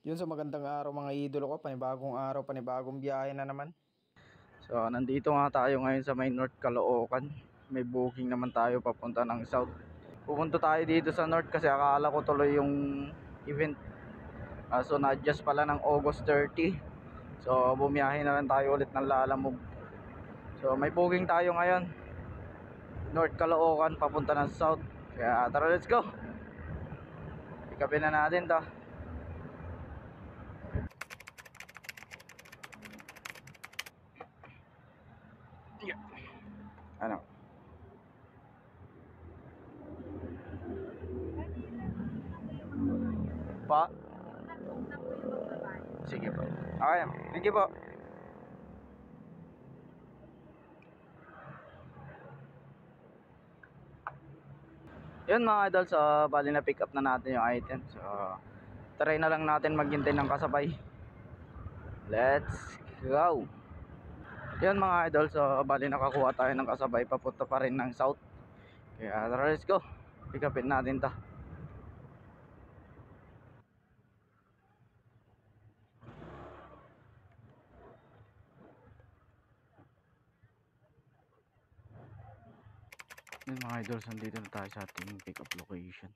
Yun, sa magandang araw mga idolo ko, panibagong araw, panibagong biyahe na naman. So nandito nga tayo ngayon sa may North Caloocan. May booking naman tayo papunta ng South. Pupunta tayo dito sa North kasi akala ko tuloy yung event. So na-adjust pala ng August 30. So bumiyahe na lang tayo ulit ng Lalamove. So may booking tayo ngayon, North Caloocan papunta ng South. Kaya tara, let's go. Ikapin na natin to. Ano? Pa? Sige po. Okay, thank you po. Yun mga idol, so bali na pick up na natin yung item. So try na lang natin maghintay ng kasabay. Let's go. Yun mga idol, so bali nakakuha tayo ng kasabay papunta pa rin ng South. Kaya tara, let's go. Pick upin natin ta. Yun mga idol, so dito na tayo sa ating pick up location.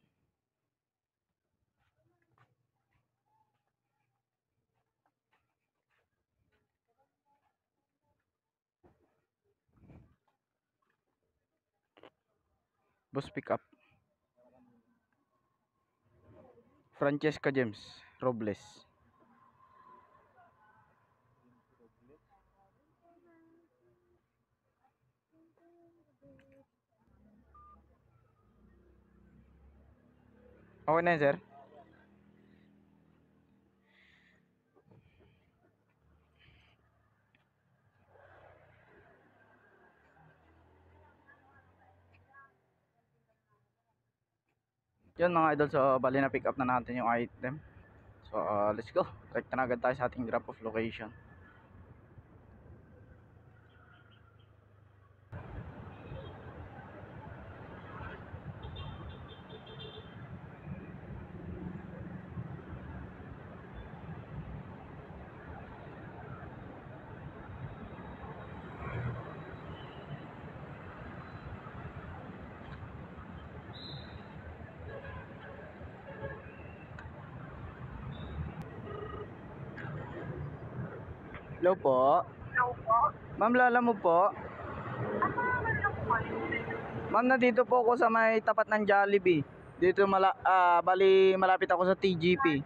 Boss, pick up Francesca James Robles. Okay na yun, sir? Yun mga idol, so bali na pick up na natin yung item. So let's go. Direct na agad tayo sa ating drop off location. Hello po. Hello po. Ma'am, Lalamove po. Ma'am, nandito po ako sa may tapat ng Jollibee. Dito bali malapit ako sa TGP.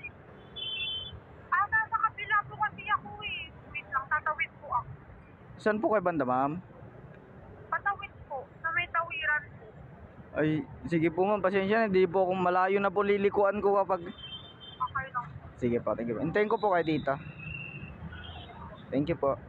Nasa kabila po kasi ako eh. Wait lang, tatawid po ako. Saan po kayo banda, ma'am? Patawid po, sa may tawiran po. Ay, sige po ma'am, pasensya na, hindi po akong malayo na po lilikuan ko kapag... Okay lang. Sige po, thank you po. Hintayin ko po kayo dito. Thank you po.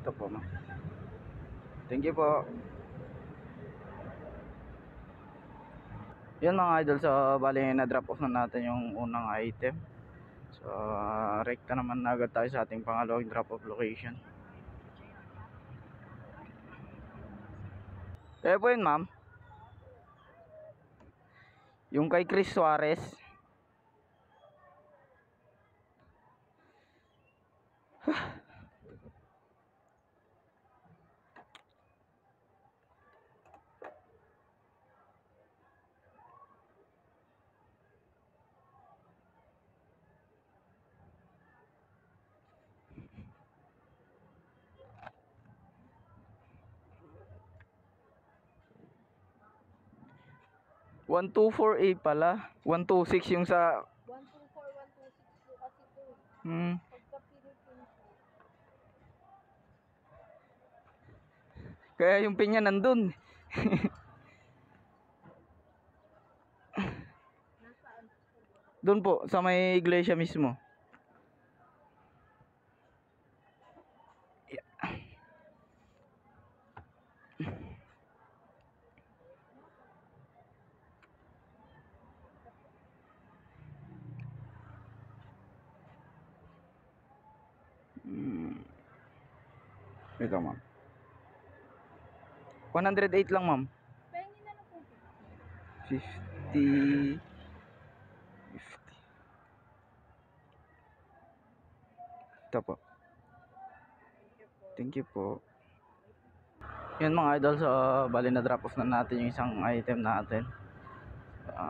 Ito po ma'am. Thank you po. Yun mga idol, so bali na drop off na natin yung unang item. So rekta naman na agad tayo sa ating pangalawang drop off location. Po yun ma'am, yung kay Chris Suarez. 124A pala. 126 yung sa... 124, 126 po kasi po. Pagka Philippines po. Kaya yung pinya nandun. Nasaan? Doon po, sa may iglesia mismo. Ito ma'am. 108 lang ma'am. Pengi na lang po. 50. 50. Ito po. Thank you po. Yan mga idol, so bali na drop off na natin yung isang item natin.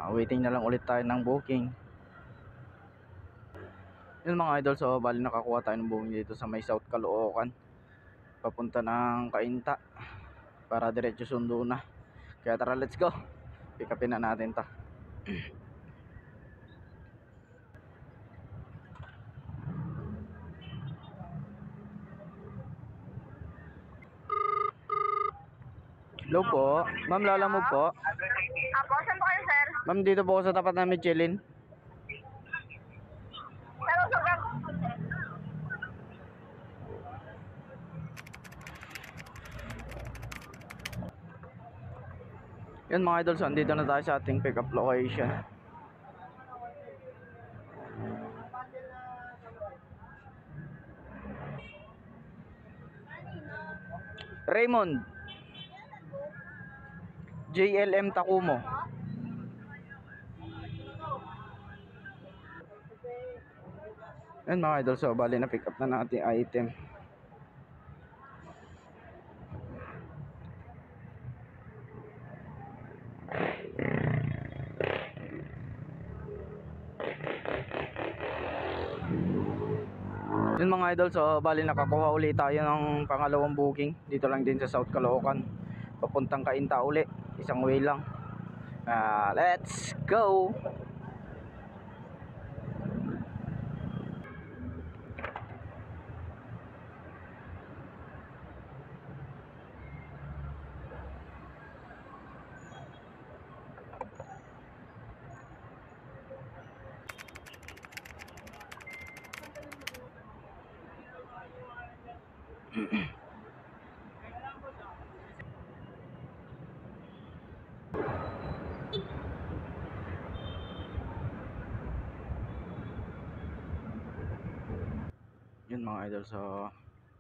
Waiting na lang ulit tayo ng booking. Yun mga idol, so bali nakakuha tayo ng booking dito sa may South Caloocan, papunta ng Cainta para diretso sundo na. Kaya tara, let's go, pick upin na natin ta. Hello po ma'am, lalamog po. Apo, saan po kayo, sir? Ma'am, dito po ako sa tapat ng Michelin. Pero sobrang po, sir. Yan mga idol, so andito na tayo sa ating pick up location. Raymond, JLM Takumo. Yan mga idol, so bali na pick up na natin item. Yun mga idol, so bali nakakuha ulit tayo ng pangalawang booking dito lang din sa South Caloocan, papuntang Cainta uli, isang way lang. Let's go. Yun mga idol, so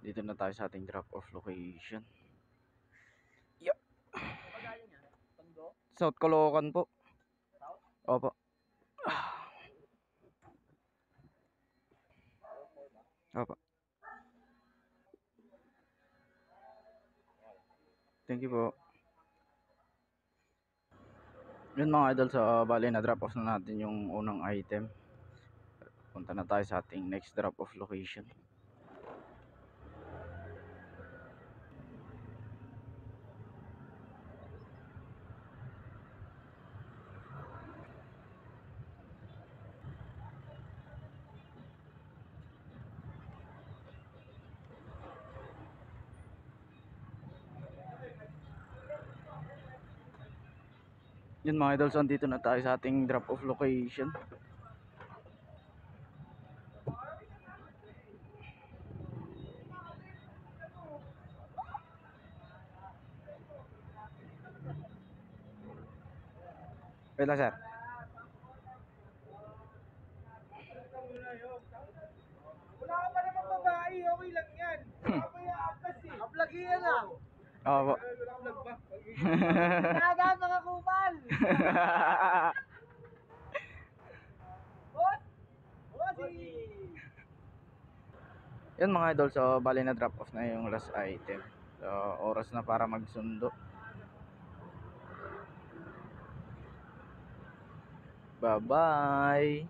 dito na tayo sa ating drop off location. Yup. South Caloocan po. Opo. Opo. Thank you po. Yun mga idol, so bali na drop off na natin yung unang item. Punta na tayo sa ating next drop off location. Yun mga idol, so dito na tayo sa ating drop off location. Wait lang sir. Wala ka pa naman babae, okay lang yan. Wala pa yung apas eh. Uplag yan ah. Opo. Wala ka vlog ba? Nagaan mga kupal. Boss! Bossy! Yun mga idol, so bali na drop off na yung last item. So oras na para magsundo. Bye bye.